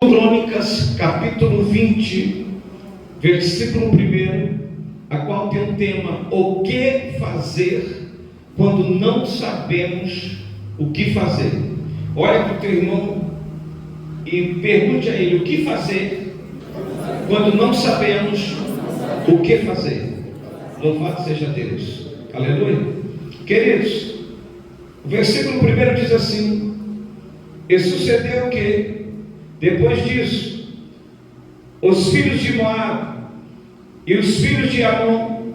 Crônicas, capítulo 20, versículo 1, a qual tem um tema: o que fazer quando não sabemos o que fazer. Olha para o teu irmão e pergunte a ele: o que fazer quando não sabemos o que fazer? Louvado seja Deus, aleluia. Queridos, o versículo 1 diz assim: e sucedeu que, depois disso, os filhos de Moabe e os filhos de Amon,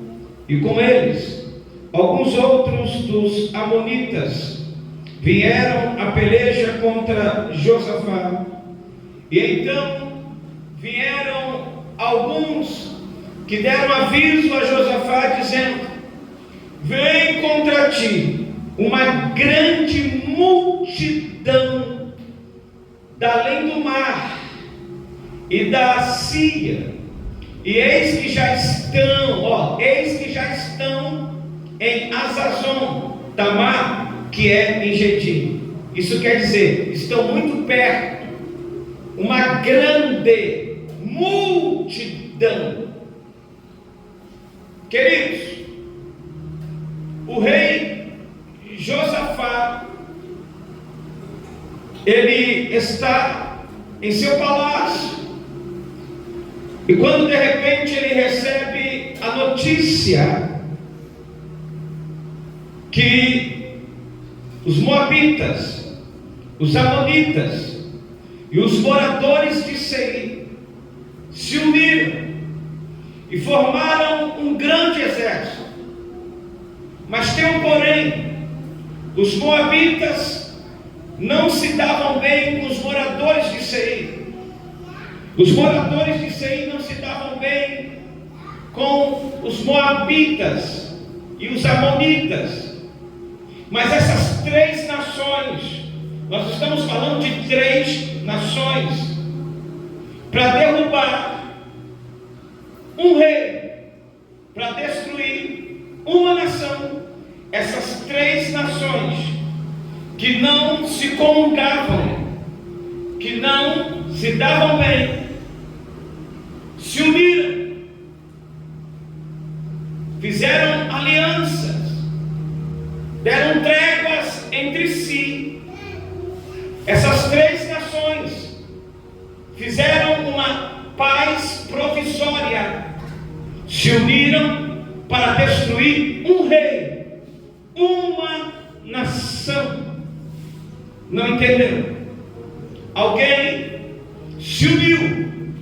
e com eles alguns outros dos amonitas, vieram a peleja contra Josafá. E então vieram alguns que deram aviso a Josafá, dizendo: vem contra ti uma grande multidão da além do mar e da Síria, e eis que já estão em Azazon Tamar, que é em Gedim. Isso quer dizer, estão muito perto, uma grande multidão. Queridos, o rei Josafá, ele está em seu palácio, e quando de repente ele recebe a notícia que os moabitas, os amonitas e os moradores de Seir se uniram e formaram um grande exército. Mas tem um porém: os moabitas não se davam bem com os moradores de Seir. Os moradores de Seir não se davam bem com os moabitas e os amonitas. Mas essas três nações, nós estamos falando de três nações, para derrubar um rei, para destruir uma nação. Essas três nações que não se comungavam, que não se davam bem, se uniram, fizeram alianças, deram tréguas entre si. Essas três nações fizeram uma paz provisória, se uniram para destruir um rei, uma nação. Não entenderam? Alguém se uniu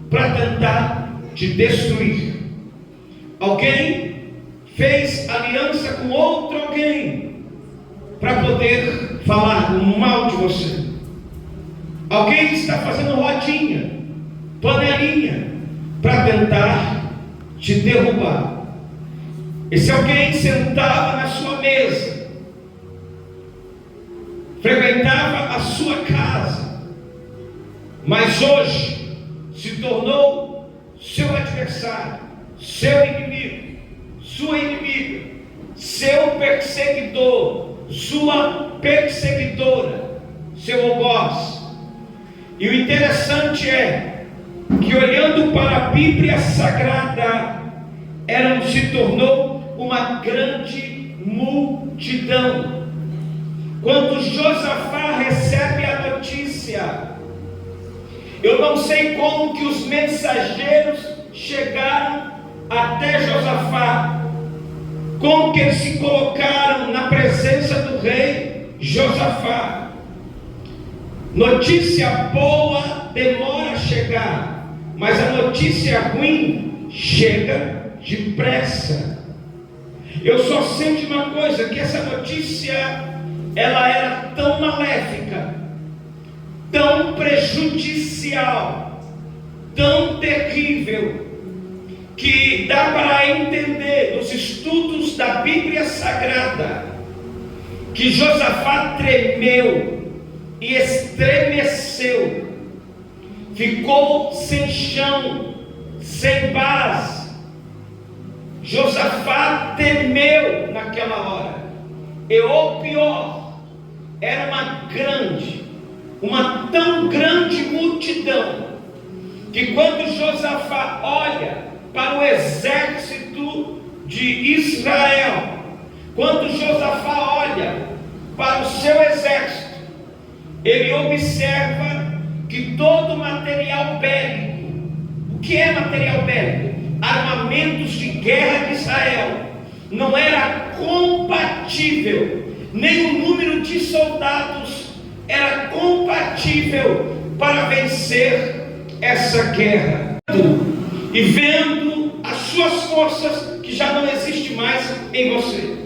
para tentar te destruir. Alguém fez aliança com outro alguém para poder falar mal de você. Alguém está fazendo rodinha, panelinha, para tentar te derrubar. Esse alguém sentava na sua mesa, frequentava a sua casa, mas hoje se tornou seu adversário, seu inimigo, sua inimiga, seu perseguidor, sua perseguidora, seu algoz. E o interessante é que, olhando para a Bíblia Sagrada, se tornou uma grande multidão. Quando Josafá recebe a notícia, eu não sei como que os mensageiros chegaram até Josafá, como que eles se colocaram na presença do rei Josafá. Notícia boa demora a chegar, mas a notícia ruim chega depressa. Eu só sei de uma coisa, que essa notícia, ela era tão maléfica, tão prejudicial, tão terrível, que dá para entender nos estudos da Bíblia Sagrada que Josafá tremeu e estremeceu, ficou sem chão, sem base. Josafá temeu naquela hora. E o pior, era uma grande uma tão grande multidão, que quando Josafá olha para o exército de Israel, quando Josafá olha para o seu exército, ele observa que todo material bélico, o que é material bélico? Armamentos de guerra de Israel, não era compatível, nem o número de soldados era compatível para vencer essa guerra. E vendo as suas forças que já não existem mais em você,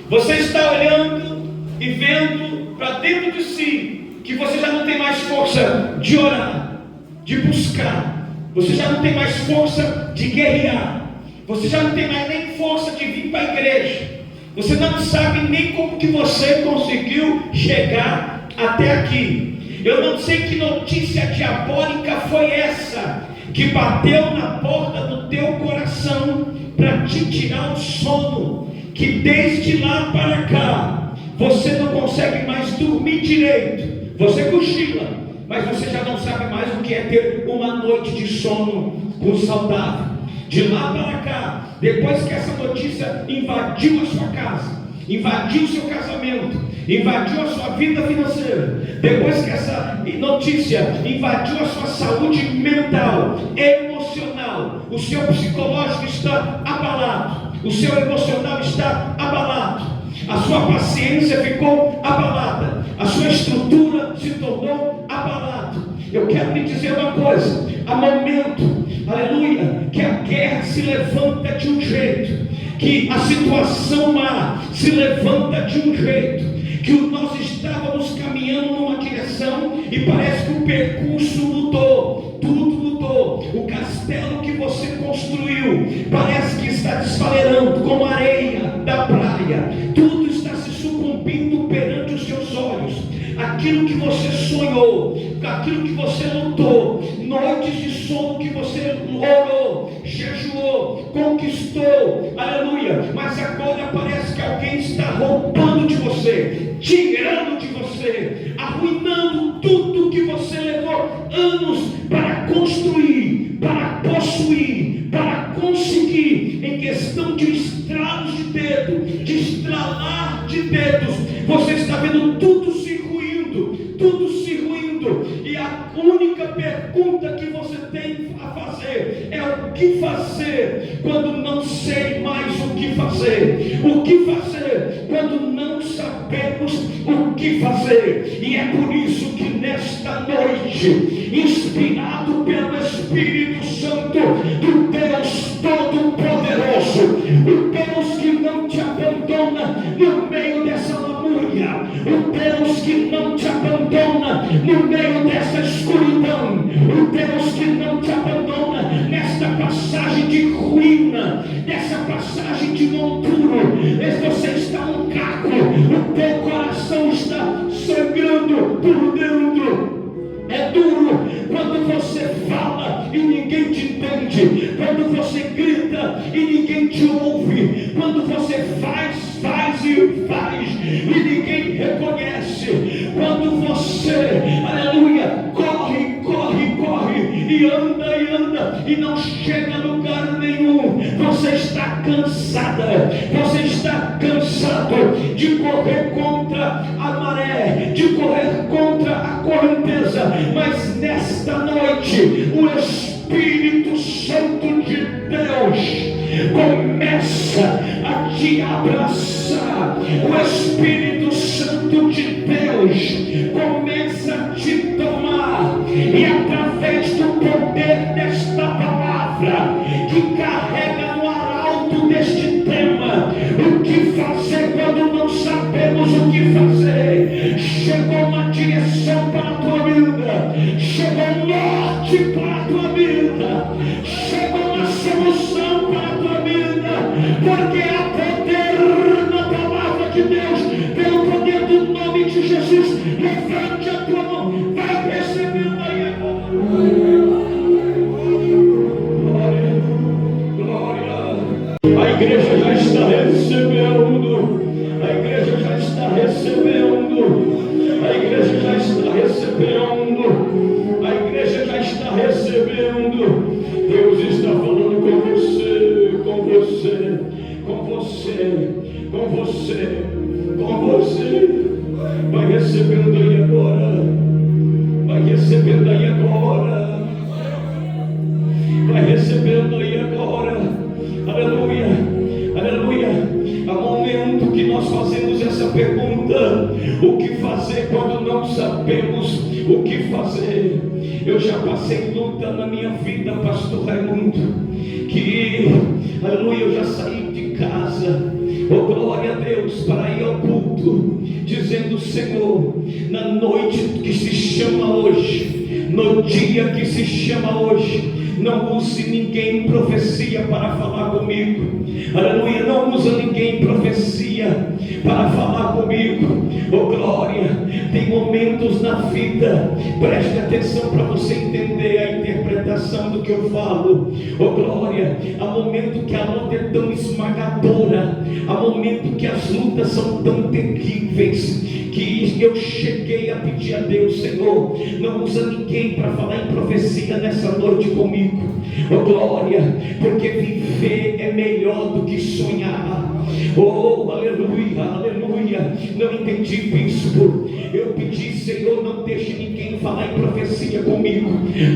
você está olhando e vendo para dentro de si que você já não tem mais força de orar, de buscar, você já não tem mais força de guerrear, você já não tem mais nem força de vir para a igreja, você não sabe nem como que você conseguiu chegar até aqui. Eu não sei que notícia diabólica foi essa que bateu na porta do teu coração para te tirar o sono, que desde lá para cá você não consegue mais dormir direito, você cochila, mas você já não sabe mais o que é ter uma noite de sono saudável. De lá para cá, depois que essa notícia invadiu a sua casa, invadiu o seu casamento, invadiu a sua vida financeira, depois que essa notícia invadiu a sua saúde mental, emocional, o seu psicológico está abalado, o seu emocional está abalado, a sua paciência ficou abalada, a sua estrutura se tornou abalada. Eu quero lhe dizer uma coisa: há momento, aleluia, que a guerra se levanta de um jeito, que a situação má se levanta de um jeito, que nós estávamos caminhando numa direção e parece que o percurso mudou, tudo mudou. O castelo que você construiu parece que está desfalerando como a areia da praia, tudo está se sucumbindo perante os seus olhos. Aquilo que você sonhou, aquilo que você lutou, noites de sono que você orou, jejuou, conquistou, aleluia, mas agora parece que alguém está roubando de você, tirando de você, arruinando tudo que você levou anos para construir, para possuir, para conseguir. Em questão de estralos de dedo, de estralar de dedos, você está vendo tudo se ruindo, e a única pergunta que você tem a fazer é: o que fazer quando não sei mais o que fazer? O que fazer quando não sabemos o que fazer? E é por isso que nesta noite, inspirado pelo Espírito Santo do Deus Todo-Poderoso, o Deus que não te abandona no meio dessa lamúria, o Deus que não te abandona no meio dessa escuridão, o Deus que não te abandona nesta passagem de ruína, nessa passagem de monturo. Você está um caco, o teu coração está sangrando por dentro. É duro quando você fala e ninguém te entende, quando você grita e ninguém te ouve, quando você faz e ninguém reconhece, quando você, aleluia, corre e anda e não chega a lugar nenhum. Você está cansada, você está cansado de correr contra a maré, de correr contra a correnteza, mas nesta noite o Espírito Santo de Deus começa a te abraçar. O Espírito Santo de Deus começa a te tomar, e através do poder desta palavra que carrega no arauto deste tema, o que fazer quando não sabemos o que fazer, chegou uma direção para a tua vida, chegou um norte para a tua vida, chegou uma solução para a tua vida, porque há poder na palavra de Deus, pelo você, com você, com você. Vai recebendo aí agora, vai recebendo aí agora, vai recebendo aí agora. Aleluia, aleluia. Há momento que nós fazemos essa pergunta: o que fazer quando não sabemos o que fazer? Eu já passei luta na minha vida, pastor Raimundo, que, aleluia, eu já saí de casa, oh glória a Deus, para ir ao culto, dizendo: Senhor, na noite que se chama hoje, no dia que se chama hoje, não use ninguém em profecia para falar comigo. Aleluia, não usa ninguém em profecia para falar comigo. Oh glória, tem momentos na vida, preste atenção para você entender a interpretação do que eu falo. Oh glória, há momento que a luta é tão esmagadora, há momento que as lutas são tão terríveis, que eu cheguei a pedir a Deus: Senhor, não usa ninguém para falar em profecia nessa noite comigo. Oh glória, porque viver é melhor do que sonhar. Oh aleluia, aleluia. Não entendi, bispo. Eu pedi: Senhor, não deixe ninguém falar em profecia comigo,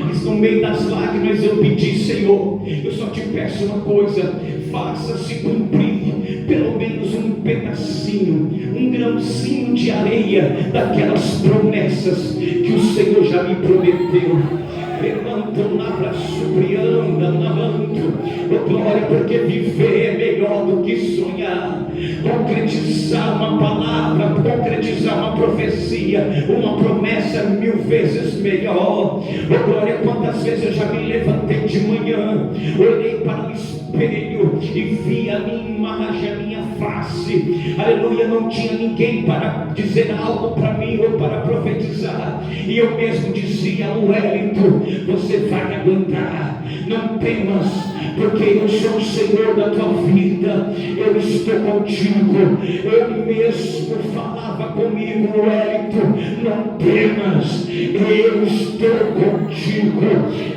mas no meio das lágrimas eu pedi: Senhor, eu só te peço uma coisa, faça-se cumprir pelo menos um pedacinho, um grãozinho de areia daquelas promessas que o Senhor já me prometeu. Levantam na braçobrianda, na manto, oh glória, porque viver é melhor do que sonhar. Concretizar uma palavra, concretizar uma profecia, uma promessa 1000 vezes melhor. Oh glória, quantas vezes eu já me levantei de manhã, olhei para o espelho e vi a minha imagem, a minha face, aleluia, não tinha ninguém para dizer algo para mim ou para profetizar, e eu mesmo dizia: Wellington, você vai aguentar, não temas, porque eu sou o Senhor da tua vida, eu estou contigo. Eu mesmo falava comigo: Wellington, não temas, eu estou contigo,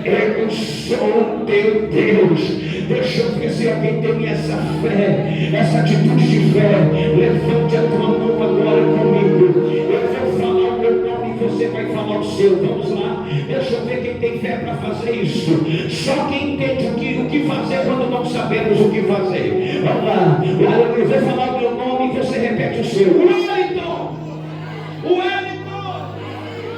eu sou teu Deus. Deixa eu ver se alguém tem essa fé, essa atitude de fé. Levante a tua mão agora comigo. Eu vou falar o meu nome e você vai falar o seu. Vamos lá, deixa eu ver quem tem fé para fazer isso. Só quem entende o que fazer quando não sabemos o que fazer. Vamos lá, eu vou falar o meu nome e você repete o seu. Wellington, Wellington,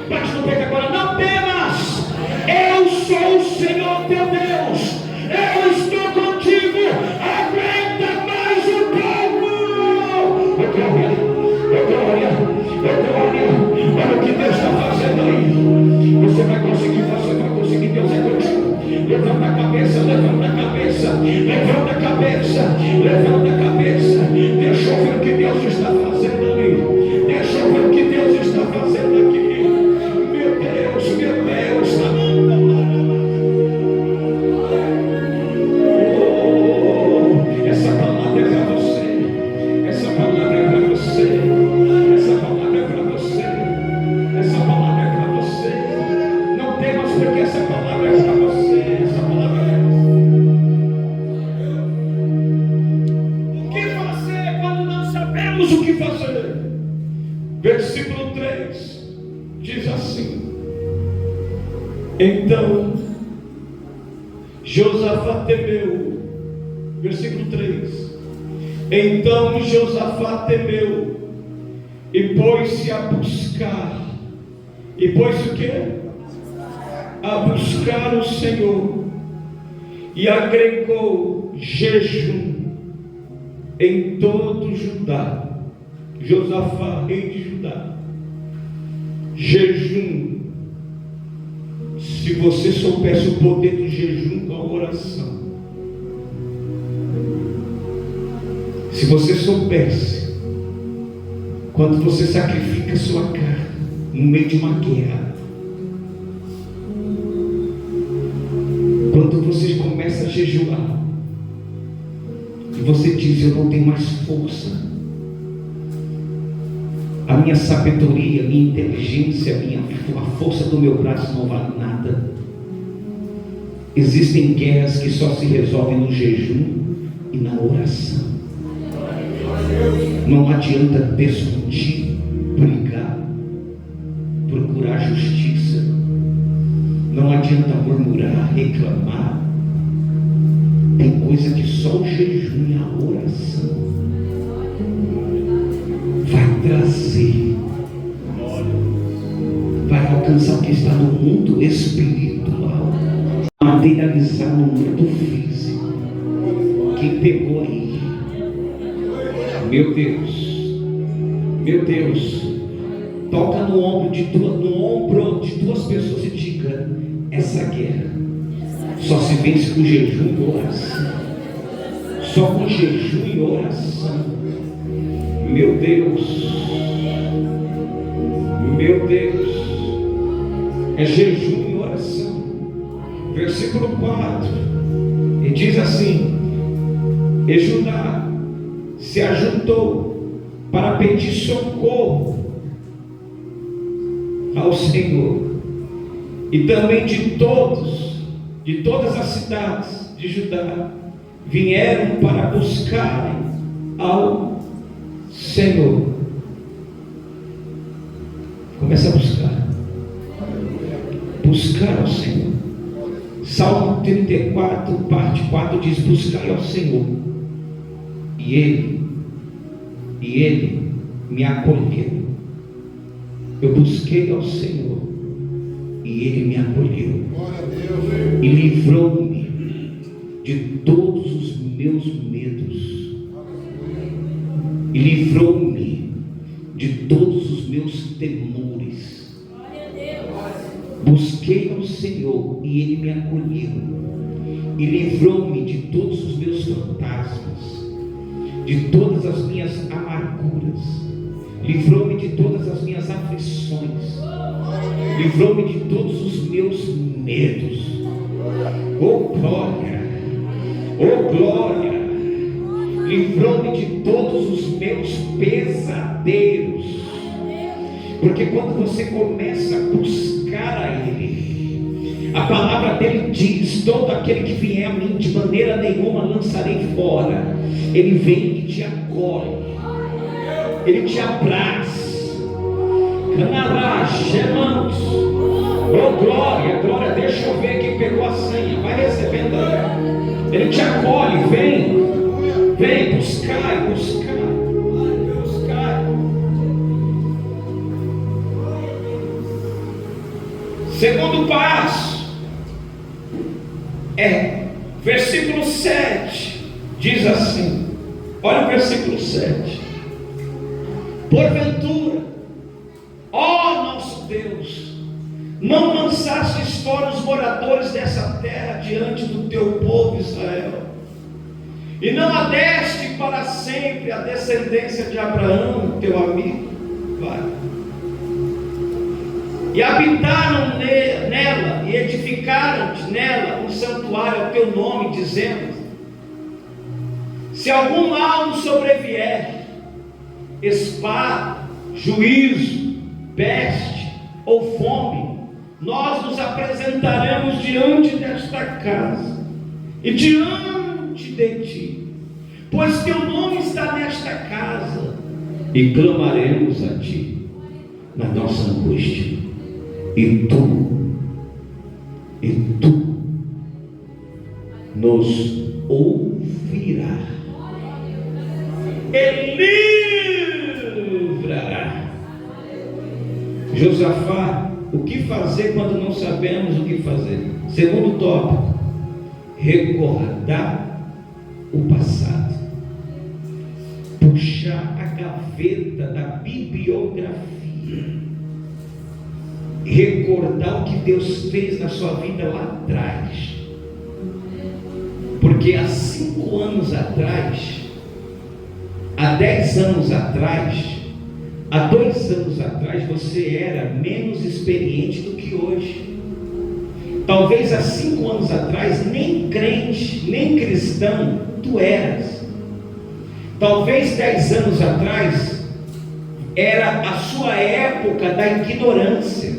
bate no peito agora: não temas, eu sou o Senhor teu Deus, eu estou contigo, aguenta mais um pouco. Oh glória, oh glória, oh glória. Olha o que Deus está fazendo aí. Você vai conseguir, Deus é contigo. Levanta a cabeça, levanta a cabeça, levanta a cabeça, levanta a cabeça. Deixa eu ver o que Deus está fazendo ali. Deixa eu ver o que Deus está fazendo aqui. Meu Deus, meu Deus. Essa palavra é para você. Essa palavra é para você. Essa palavra é para você. Essa palavra é para você. Não temas, porque essa palavra é para você. Essa palavra é para você. O que fazer quando não sabemos o que fazer? Versículo 3 diz assim: então Josafá temeu. Versículo 3: então Josafá temeu e pôs-se a buscar. E pôs-se o quê? A buscar o Senhor, e agregou jejum em todo Judá. Josafá, rei de Judá. Jejum. Se você soubesse o poder do jejum com a oração, se você soubesse quando você sacrifica sua carne no meio de uma guerra, quando você começa a jejuar e você diz: eu não tenho mais força, a minha sabedoria, a minha inteligência, a força do meu braço não vale nada. Existem guerras que só se resolvem no jejum e na oração. Não adianta discutir, brigar, procurar justiça. Não adianta murmurar, reclamar. Tem coisa que só o jejum e a oração vai trazer, vai alcançar o que está no mundo espiritual, materializar no mundo físico. Quem pegou aí? Meu Deus, toca no ombro de duas pessoas e diga: essa guerra só se vence com jejum e oração. Só com jejum e oração. Meu Deus, é jejum e oração. Versículo 4, e diz assim: e Judá se ajuntou para pedir socorro ao Senhor, e também de todas as cidades de Judá vieram para buscarem ao Senhor. Começa a buscar ao Senhor. Salmo 34, parte 4 diz: buscai ao Senhor, e Ele me acolheu. Eu busquei ao Senhor, e Ele me acolheu, e livrou-me de todos os meus medos, e livrou-me de todos os meus temores. Busquei ao Senhor, e Ele me acolheu, e livrou-me de todos os meus fantasmas, de todas as minhas amarguras, livrou-me de todas as minhas aflições, livrou-me de todos os meus medos. Oh glória, livrou-me de todos os meus pesadelos. Porque quando você começa a buscar a Ele, a palavra dele diz: todo aquele que vier a mim, de maneira nenhuma lançarei fora. Ele vem e te acolhe, Ele te abraça. Irmãos, oh glória, deixa eu ver quem pegou a senha, vai recebendo aí. Ele te acolhe, vem buscar. Segundo passo versículo 7, diz assim, olha o versículo 7: porventura, ó nosso Deus, não lançastes fora os moradores dessa terra diante do teu povo Israel, e não a deste para sempre a descendência de Abraão, teu amigo? E habitaram nela, e edificaram nela um santuário ao teu nome, dizendo: se algum mal nos sobrevier, espada, juízo, peste ou fome, nós nos apresentaremos diante desta casa e diante de ti, pois teu nome está nesta casa, e clamaremos a ti na nossa angústia, e tu nos ouvirá e livrará. Josafá, o que fazer quando não sabemos o que fazer? Segundo tópico: recordar o passado, puxar a gaveta da bibliografia, recordar o que Deus fez na sua vida lá atrás. Porque há 5 anos atrás, há 10 anos atrás, há 2 anos atrás, você era menos experiente do que hoje. Talvez há 5 anos atrás, nem crente, nem cristão tu eras. Talvez 10 anos atrás, era a sua época da ignorância.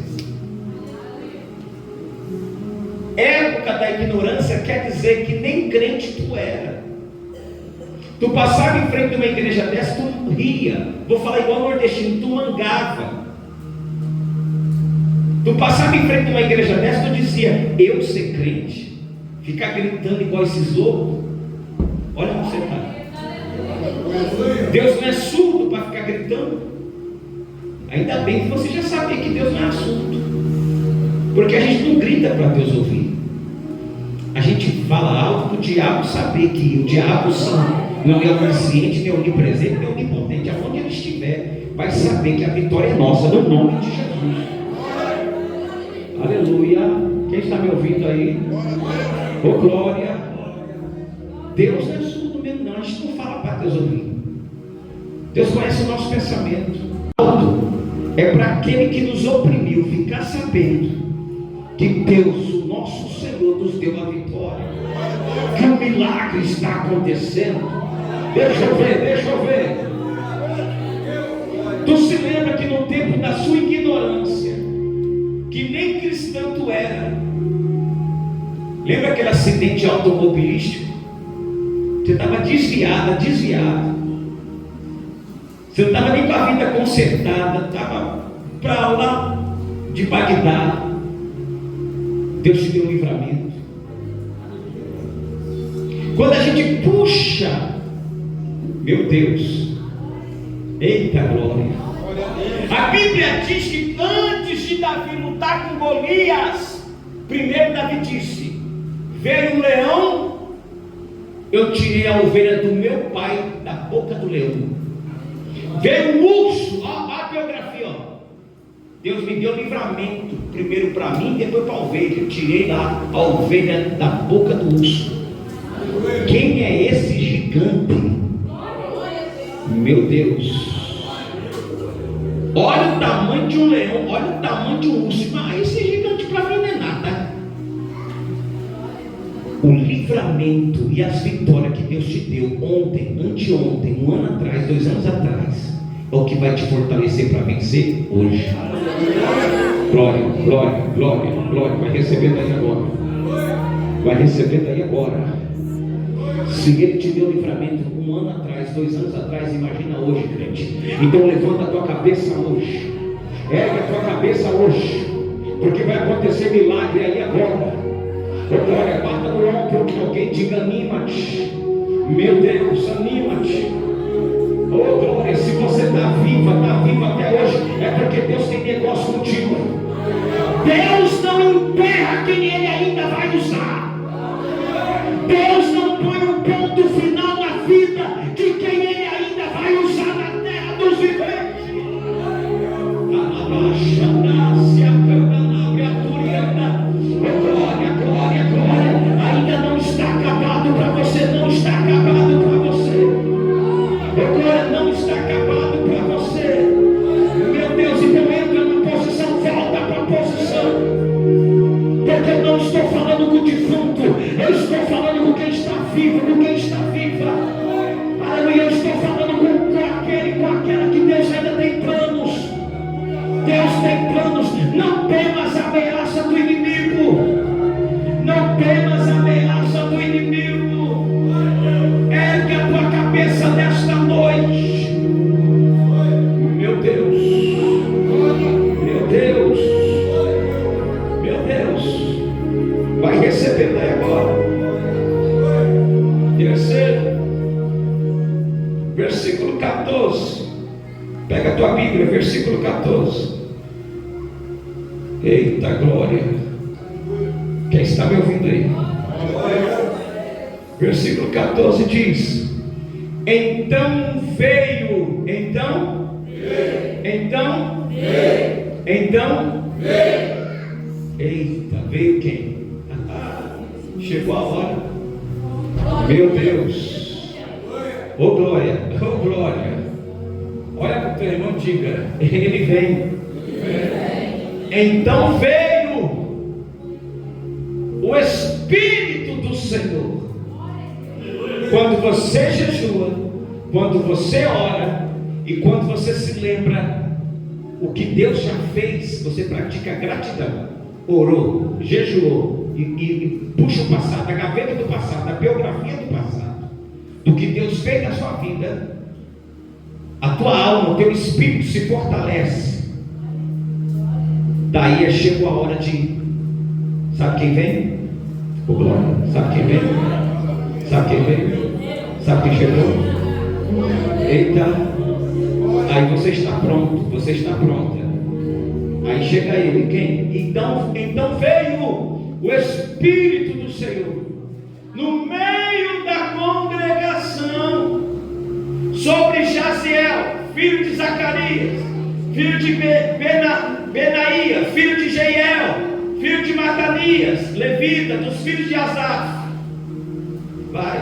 Época da ignorância quer dizer que nem crente tu era. Tu passava em frente de uma igreja dessa, tu ria. Vou falar igual nordestino, tu mangava. Tu passava em frente de uma igreja dessa, tu dizia: eu ser crente, ficar gritando igual esses loucos. Olha como você está. Deus não é surdo para ficar gritando. Ainda bem que você já sabia que Deus não é surdo, porque a gente não grita para Deus ouvir. A gente fala alto para o diabo saber que o diabo não é onisciente, nem onipresente, nem onipotente. Aonde ele estiver, vai saber que a vitória é nossa, no nome de Jesus. Aleluia. Quem está me ouvindo aí? Oh, glória. Deus não é surdo mesmo, não. A gente não fala para Deus ouvir. Deus conhece o nosso pensamento. É para aquele que nos oprimiu ficar sabendo que Deus, o nosso Senhor, nos deu a vitória, que um milagre está acontecendo. Deixa eu ver. Tu se lembra que no tempo da sua ignorância, que nem cristão tu era, lembra aquele acidente automobilístico? Você estava desviado. Você não estava nem com a vida consertada, estava para lá de Bagdá. Deus te deu um livramento. Quando a gente puxa, meu Deus, eita glória. A Bíblia diz que antes de Davi lutar com Golias, primeiro Davi disse: veio um leão, eu tirei a ovelha do meu pai da boca do leão. Veio um urso, ó, a biografia, ó. Deus me deu livramento, primeiro para mim, depois para a ovelha. Eu tirei lá a ovelha da boca do urso. Quem é esse gigante? Meu Deus. Olha o tamanho de um leão, olha o tamanho de um urso. Mas esse gigante para mim não é nada. O livramento e as vitórias que Deus te deu ontem, anteontem, um ano atrás, 2 anos atrás, é o que vai te fortalecer para vencer hoje. Glória. Vai receber daí agora. Se Ele te deu livramento 1 ano atrás, 2 anos atrás, imagina hoje, crente. Então levanta a tua cabeça hoje. Ergue a tua cabeça hoje, porque vai acontecer milagre aí agora. Glória, bata no ombro que alguém diga: anima-te. Meu Deus, anima-te. Oh glória, se você está viva até hoje, é porque Deus tem negócio contigo. Deus não enterra quem Ele ainda vai usar. Deus não põe um ponto final na vida de quem Ele ainda vai usar na terra dos viventes. Glória, ainda não está acabado para você, não está acabado para você. Glória, não está acabado para você. Meu Deus, então entra na posição, volta para a posição. Porque eu não estou falando com o defunto, eu estou falando com quem está vivo, com quem está viva. Aleluia, eu estou falando com aquele, com aquela que Deus ainda tem planos. Deus tem planos. Não temas a ameaça do inimigo. Não temas a ameaça do inimigo. Ergue a tua cabeça nesta noite. Meu Deus. Vai receber daí agora. Terceiro, versículo 14. Pega a tua Bíblia, versículo 14. Eita glória. Quem está me ouvindo aí? Versículo 14 diz: então veio. Eita, veio quem? Chegou a hora. Meu Deus. Oh glória. Olha para o teu irmão e diga: ele vem. Então veio o Espírito do Senhor. Quando você jejua, quando você ora e quando você se lembra o que Deus já fez, você pratica gratidão. Orou, jejuou e puxa o passado, a gaveta do passado, a biografia do passado, do que Deus fez na vida, a tua alma, o teu espírito se fortalece. Daí chegou a hora de, sabe quem vem? O glória. Sabe quem vem? Sabe quem vem? Sabe quem chegou? Eita. Aí você está pronto, você está pronta. Aí chega ele, quem? Então veio o Espírito do Senhor no meio da congregação sobre Jaziel, filho de Zacarias, filho de Benaía, filho de Jeiel, filho de Matanias, levita, dos filhos de Asaf. Vai.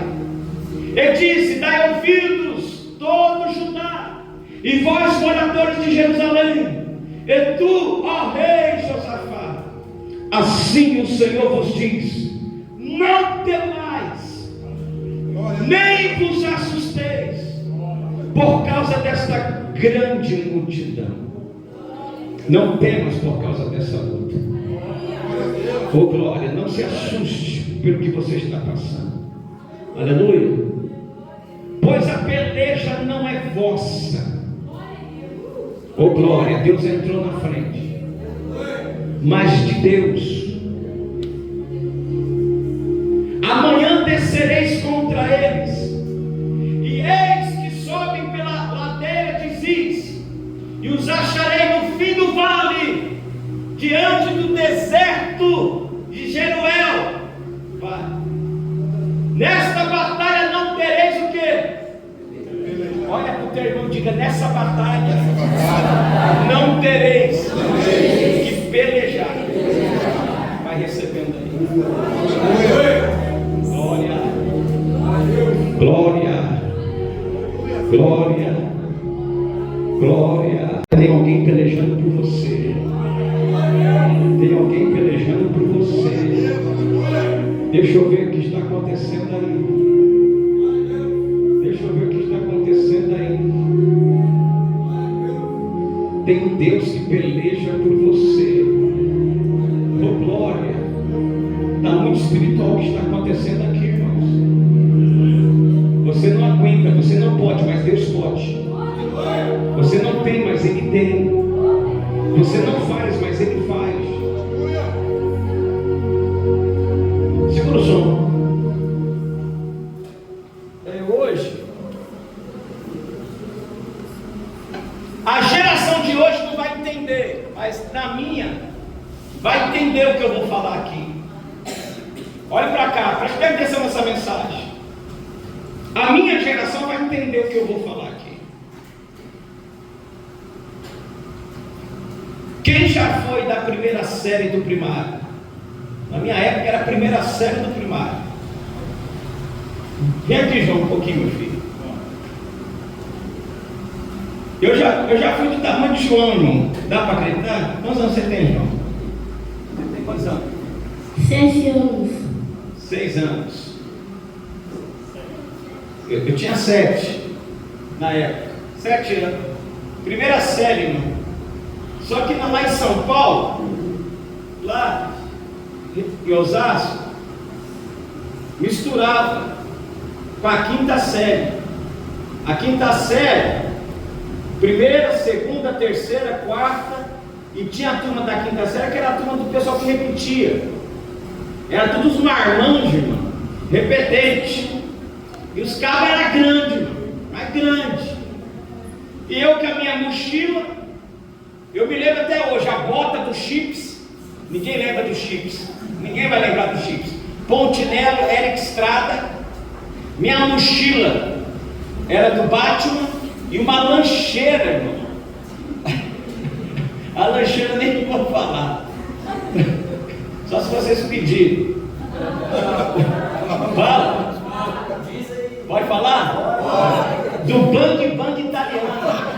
Ele disse: dai ouvidos, todo Judá, e vós, moradores de Jerusalém, e tu, ó rei Josafá, assim o Senhor vos diz: não temais, nem vos assusteis, por causa desta grande multidão. Não temas por causa dessa luta. Oh glória, não se assuste pelo que você está passando. Aleluia. Pois a peleja não é vossa. Oh glória, Deus entrou na frente, mas de Deus. Amanhã descereis contra eles, e eis que sobem pela ladeira de Ziz, e os acharei no fim do vale, diante do deserto de Jeruel. Nesta batalha não tereis o quê? Olha para o teu irmão e diga: nessa batalha não tereis que pelejar. Vai recebendo aí. Glória, glória, glória, glória. Tem alguém pelejando por você. Tem alguém pelejando por você. Deixa eu ver o que está acontecendo aí. Deixa eu ver o que está acontecendo aí. Tem um Deus que peleja por você. Oh glória. Está muito espiritual o que está acontecendo aqui, irmãos. Você não aguenta, você não pode, mas Deus pode. Você não tem, mas Ele tem. Você não faz, mas Ele faz. Segura o som. Hoje, a geração de hoje não vai entender, mas na minha vai entender o que eu vou falar aqui. Olha para cá, preste atenção nessa mensagem. A minha geração vai entender o que eu vou falar aqui. Quem já foi da primeira série do primário? Na minha época era a primeira série do primário. Vem aqui, João, um pouquinho, meu filho. Eu já fui do tamanho de João, irmão. Dá para acreditar? Quantos anos você tem, João? Você tem quantos anos? 6 anos. 6 anos. Eu tinha 7 na época. 7 anos. Primeira série, irmão. Só que lá em São Paulo, lá em Osasco, misturava com a quinta série. A quinta série, primeira, segunda, terceira, quarta, e tinha a turma da quinta série que era a turma do pessoal que repetia. Era todos os marmanjos, irmão, repetente. E os cabos eram grandes, irmão, mais grandes. E eu com a minha mochila, eu me lembro até hoje, a bota do Chips. Ninguém lembra do Chips. Ninguém vai lembrar do Chips. Pontinello, Eric Estrada. Minha mochila era do Batman e uma lancheira, irmão. A lancheira nem vou falar. Só se vocês pedirem. Fala. Pode falar? Do Bang italiano.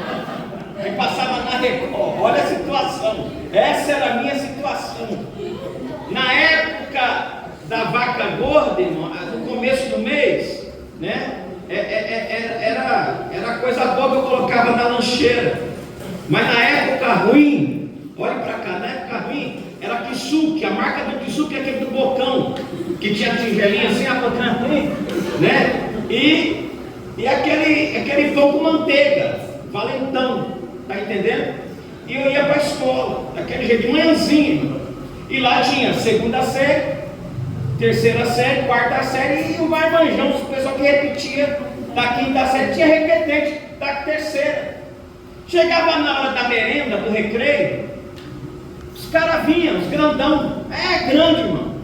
Que passava na Record. Olha a situação. Essa era a minha situação. Na época da vaca gorda, irmão, no começo do mês, né? Era coisa boa que eu colocava na lancheira. Mas na época ruim, olha pra cá, na época ruim, era Kisuke, a marca do Kisuke é aquele do bocão, que tinha tigelinha assim, a pouquinho ruim, né? E E aquele pão com manteiga, valentão, tá entendendo? E eu ia para a escola, daquele jeito, de manhãzinha. E lá tinha segunda série, terceira série, quarta série e o marmanjão, o pessoal que repetia da quinta série, tinha repetente da terceira. Chegava na hora da merenda, do recreio, os caras vinham, os grandão, grande, irmão.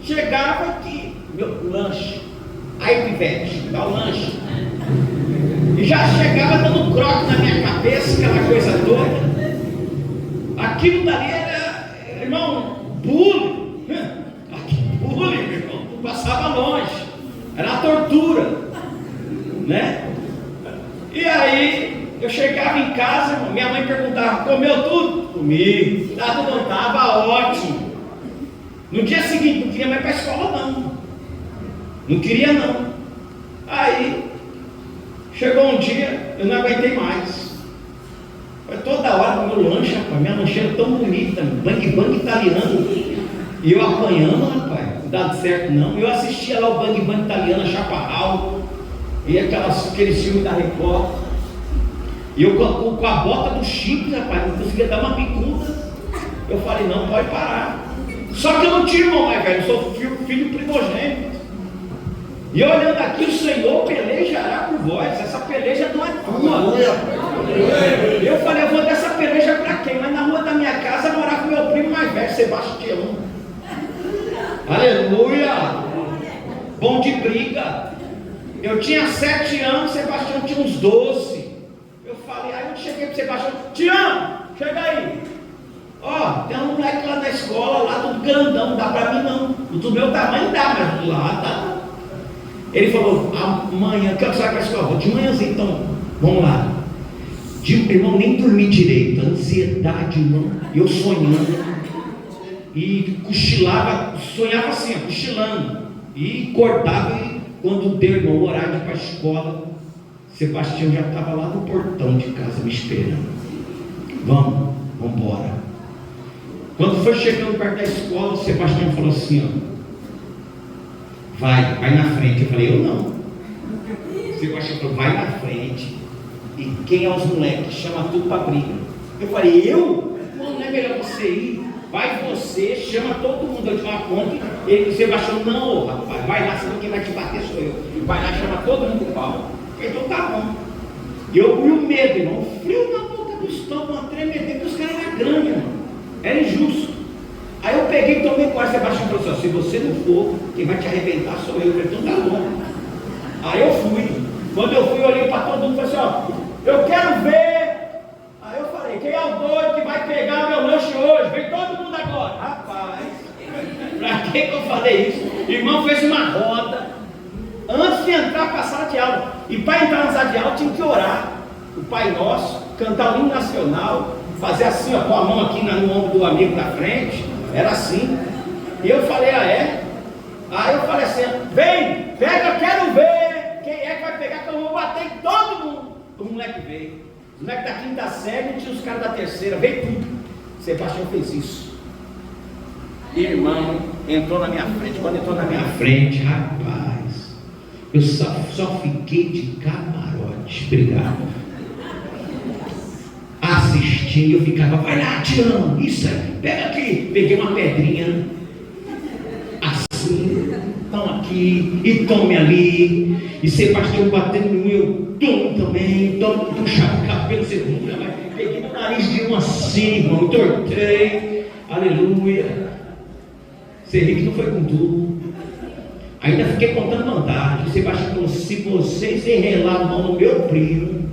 Chegava aqui, meu lanche, aí pivete, dá o lanche. E já chegava dando croque na minha cabeça, aquela coisa toda. Aquilo dali era, irmão, bullying. Bullying, irmão, passava longe. Era uma tortura, né? E aí, eu chegava em casa, irmão, minha mãe perguntava, comeu tudo? Comi. Estava ótimo. No dia seguinte, não queria mais ir para a escola, não. Não queria, não. Aí, chegou um dia, eu não aguentei mais. Foi toda hora com o meu lanche, rapaz, minha lancheira tão bonita, bang italiano. E eu apanhando, rapaz, não dá certo não. Eu assistia lá o bang italiano, Chaparral, e aqueles filmes da Record. E eu com a bota do Chico, rapaz, não conseguia dar uma bicuda. Eu falei, não, pode parar. Só que eu não tinha irmão mais velho, eu sou filho primogênito. E olhando aqui, o Senhor pelejará por vós. Essa peleja não é tua. Eu falei, eu vou dessa peleja para quem? Mas na rua da minha casa morava meu primo mais velho, Sebastião. Aleluia! Bom de briga. Eu tinha 7 anos, Sebastião tinha uns 12. Eu falei, aí eu cheguei para Sebastião, Tião, chega aí. Ó, tem um moleque lá na escola, lá tudo grandão, não dá para mim não. Do meu tamanho dá, mas lá tá. Ele falou, amanhã, que você vai para a escola? De manhãzinha, então, vamos lá. Irmão, nem dormi direito, ansiedade, irmão. Eu sonhando. E cochilava, sonhava assim, cochilando. E acordava, e quando deu, irmão, o horário de ir para a escola, Sebastião já estava lá no portão de casa me esperando. Vamos embora. Quando foi chegando perto da escola, Sebastião falou assim, ó. Vai na frente. Eu falei, eu não. Sebastião falou, vai na frente. E quem é os moleques? Chama tudo para briga. Eu falei, eu? Não é melhor você ir? Vai você, chama todo mundo. Eu te dou uma conta. Ele, Sebastião, não, rapaz, vai lá, senão quem vai te bater sou eu. Vai lá, chama todo mundo pro pau. Então tá bom. E eu fui o medo, irmão. Frio na boca do estômago, uma tremedeira, porque os caras eram grandes, irmão. Era injusto. Aí eu peguei e tomei coragem. Sebastião falou assim, se você não for, quem vai te arrebentar sou eu. Eu falei, então tá bom. Aí eu fui. Quando eu fui, eu olhei para todo mundo e falei assim, ó, eu quero ver. Aí eu falei, quem é o doido que vai pegar meu lanche hoje? Vem todo mundo agora. Rapaz, pra que eu falei isso? O irmão fez uma roda antes de entrar para a sala de aula. E para entrar na sala de aula tinha que orar o Pai Nosso, cantar o hino nacional, fazer assim, ó, com a mão aqui no ombro do amigo da frente. Era assim. E eu falei, é? Aí eu falei assim, vem, pega, eu quero ver quem é que vai pegar, que eu vou bater em todo mundo. O moleque veio. O moleque da quinta série tinha os caras da terceira, veio tudo. Sebastião fez isso. Irmão, entrou na minha frente. Quando entrou na minha frente, rapaz, eu só fiquei de camarote. Obrigado. Assistindo, eu ficava, vai lá, Tião, isso aí, pega aqui. Peguei uma pedrinha, assim, estão aqui, e tome ali. E Sebastião batendo em mim, eu tomo também, puxava o cabelo, peguei no nariz de um assim, irmão, entortei, aleluia. Você ri que não foi com tudo. Ainda fiquei contando vantagem. Sebastião falou, se vocês enrelar a mão no meu primo,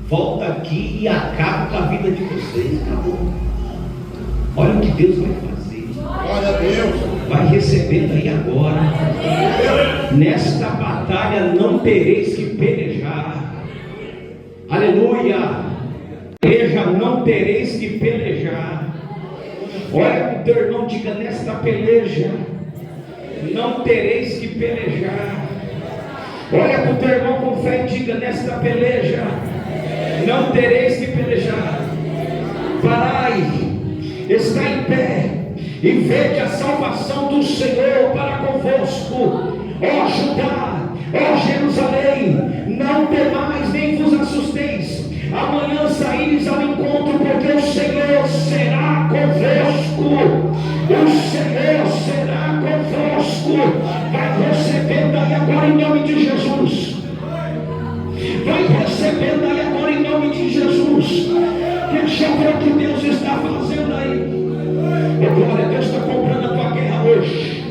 volta aqui e acaba com a vida de vocês. Acabou. Olha o que Deus vai fazer. Glória a Deus. Vai recebendo aí agora. Nesta batalha não tereis que pelejar. Aleluia. Peleja, não tereis que pelejar. Olha para o teu irmão, diga, nesta peleja não tereis que pelejar. Olha para o teu irmão com fé e diga, nesta peleja não tereis que pelejar. Parai, está em pé e vede a salvação do Senhor para convosco, ó Judá, ó Jerusalém. Não temais, nem vos assusteis. Amanhã saíres ao encontro, porque o Senhor será convosco. O Senhor será convosco. Vai recebendo aí agora em nome de Jesus. Vai recebendo aí agora em nome de Jesus. Deixa eu ver o que Deus está fazendo aí. Oh, glória, Deus está comprando a tua guerra hoje.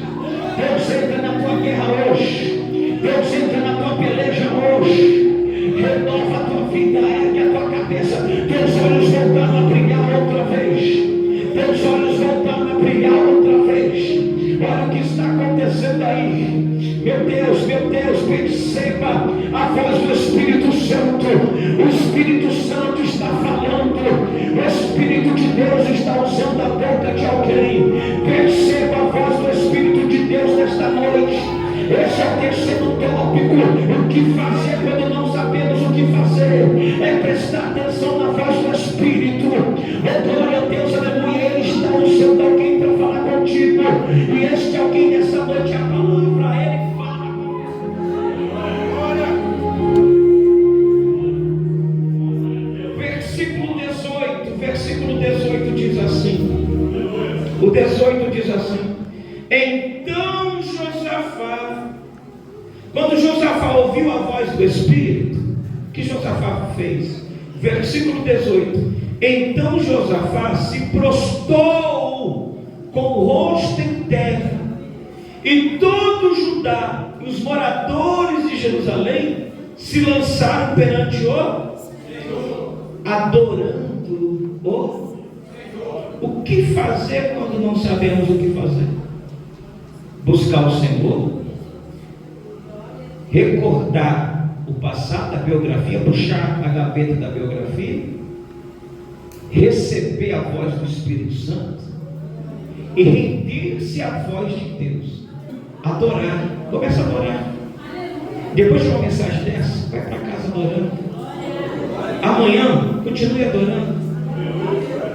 Deus entra na tua guerra hoje. Deus entra na tua peleja hoje. Renova a tua vida, ergue a tua cabeça. Teus olhos voltando a brilhar outra vez. Teus olhos voltando a brilhar outra vez. Olha o que está acontecendo aí. Meu Deus, perceba a voz do Espírito Santo. O Espírito Santo está falando. O Espírito de Deus está usando a boca de alguém. Perceba a voz do Espírito de Deus nesta noite. Esse é o terceiro tópico. O que fazer quando não sabemos o que fazer? É prestar atenção na voz do Espírito. Oh, glória a Deus, aleluia. Ele está usando alguém para falar contigo. E este alguém nessa noite é a palavra. Ele fala com você. Versículo 18 diz assim. O 18 diz assim: então Josafá, quando Josafá ouviu a voz do Espírito, o que Josafá fez? Versículo 18: então Josafá se prostrou com o rosto em terra, e todo Judá e os moradores de Jerusalém se lançaram perante o Senhor, adorando o que fazer quando não sabemos o que fazer? Buscar o Senhor, recordar o passado, a biografia, puxar a gaveta da biografia, receber a voz do Espírito Santo e render-se à voz de Deus, adorar. Começa a adorar. Depois de uma mensagem dessa, vai para casa adorando. Amanhã continue adorando.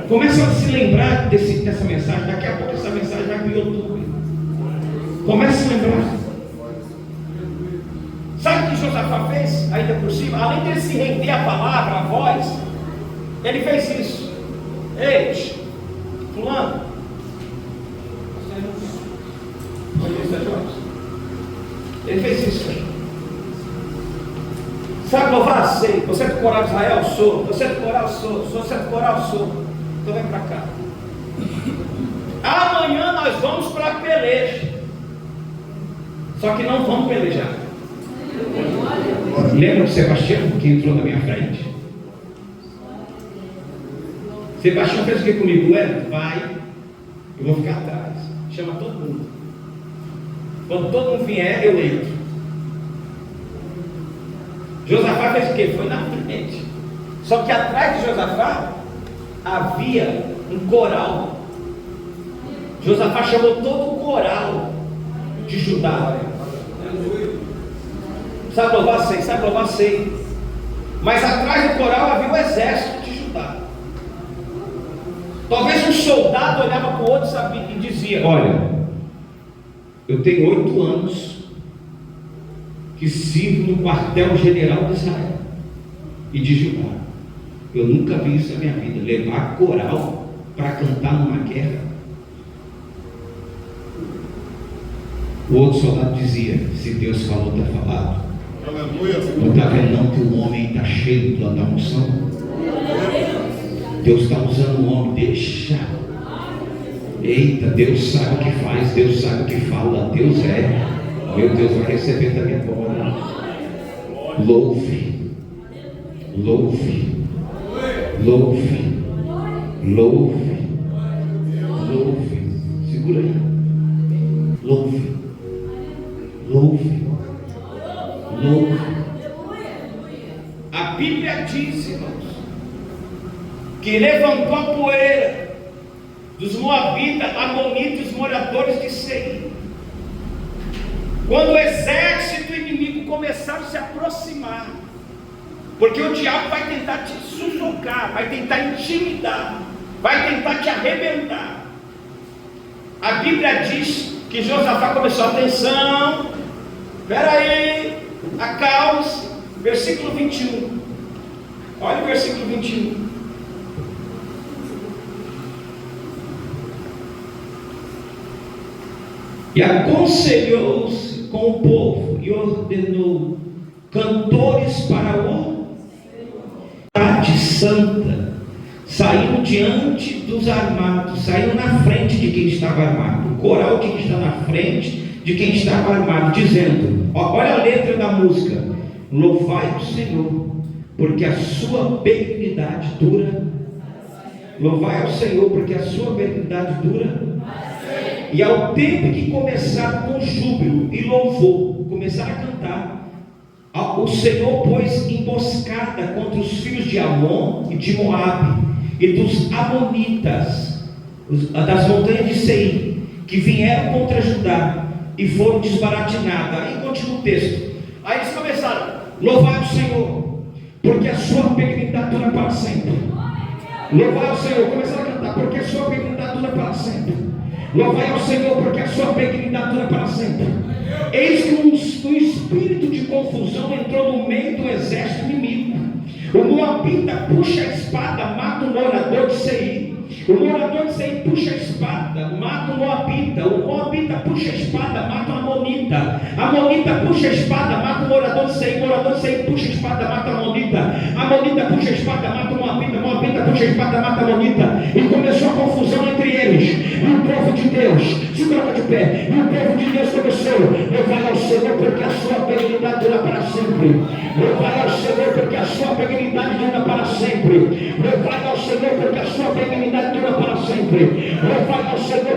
Começa a se lembrar dessa mensagem. Daqui a pouco essa mensagem vai para o YouTube. Começa a se lembrar. Sabe o que Josafá fez? Ainda por cima, além de ele se render à palavra, à voz, ele fez isso. Ei, fulano, ele fez isso. Sabe louvar? Sei. Você é do coral de Israel? Sou. Você é do coral? Sou. Você é do coral? Sou. Então vem para cá. Amanhã nós vamos para a peleja. Só que não vamos pelejar. Lembra do Sebastião que entrou na minha frente? Sebastião fez o que comigo? Vai, eu vou ficar atrás. Chama todo mundo. Quando todo mundo vier, eu entro. Josafá fez o que? Foi na frente. Só que atrás de Josafá havia um coral. Josafá chamou todo o coral de Judá. Sabe louvar? Sei, sabe louvar? Sei. Mas atrás do coral havia o exército de Judá. Talvez um soldado olhava para o outro, sabia, e dizia: olha, eu tenho 8 anos que sirvo no quartel-general de Israel e de Judá. Eu nunca vi isso na minha vida, levar coral para cantar numa guerra. O outro soldado dizia: se Deus falou, está falado. Não está vendo não que o homem está cheio da unção? Deus está usando o homem, deixa. Eita, Deus sabe o que faz, Deus sabe o que fala, Deus é. Meu Deus, vai receber também agora. Louve, louve, louve, louve, louve. Segura aí. Louve, louve, louve. A Bíblia diz, irmãos, que levantou a poeira dos moabitas, amonitas, moradores de Seir. Quando o exército inimigo começar a se aproximar, porque o diabo vai tentar te sufocar, vai tentar intimidar, vai tentar te arrebentar. A Bíblia diz que Josafá começou: atenção, espera aí, acalme-se, Versículo 21. Olha o versículo 21. E aconselhou-se com o povo e ordenou cantores para o cidade santa. Saíram diante dos armados, saíram na frente de quem estava armado. O coral que está na frente de quem estava armado, dizendo: olha a letra da música: louvai o Senhor, porque a sua benignidade dura. Louvai ao Senhor, porque a sua benignidade dura. E ao tempo que começaram com júbilo e louvor, começaram a cantar, o Senhor pôs emboscada contra os filhos de Amon e de Moabe e dos amonitas, das montanhas de Seir, que vieram contra Judá e foram desbaratinados. Aí continua o texto. Aí eles começaram: louvai o Senhor, porque a sua benignidade dura para sempre. Louvai ao Senhor, começaram a cantar: porque a sua benignidade dura para sempre. Louvai ao Senhor, porque a sua benignidade dura para sempre. Eis que um espírito de confusão entrou no meio do exército inimigo. O moabita puxa a espada, mata o morador de Seir. O morador de Seir puxa a espada, mata o moabita. O moabita puxa a espada, mata o amonita. A amonita puxa a espada, mata o morador de Seir. O morador de Seir puxa a espada, mata a amonita. A amonita puxa a espada, mata o moabita. O moabita puxa a espada, mata a amonita. E começou a confusão entre eles. E o povo de Deus se coloca de pé. E o povo de Deus começou: louvai ao Senhor, porque a sua benignidade dura para sempre. Louvai ao Senhor, porque a sua benignidade dura para sempre. Louvai ao Senhor, porque a sua benignidade dura para sempre. Louvai ao Senhor,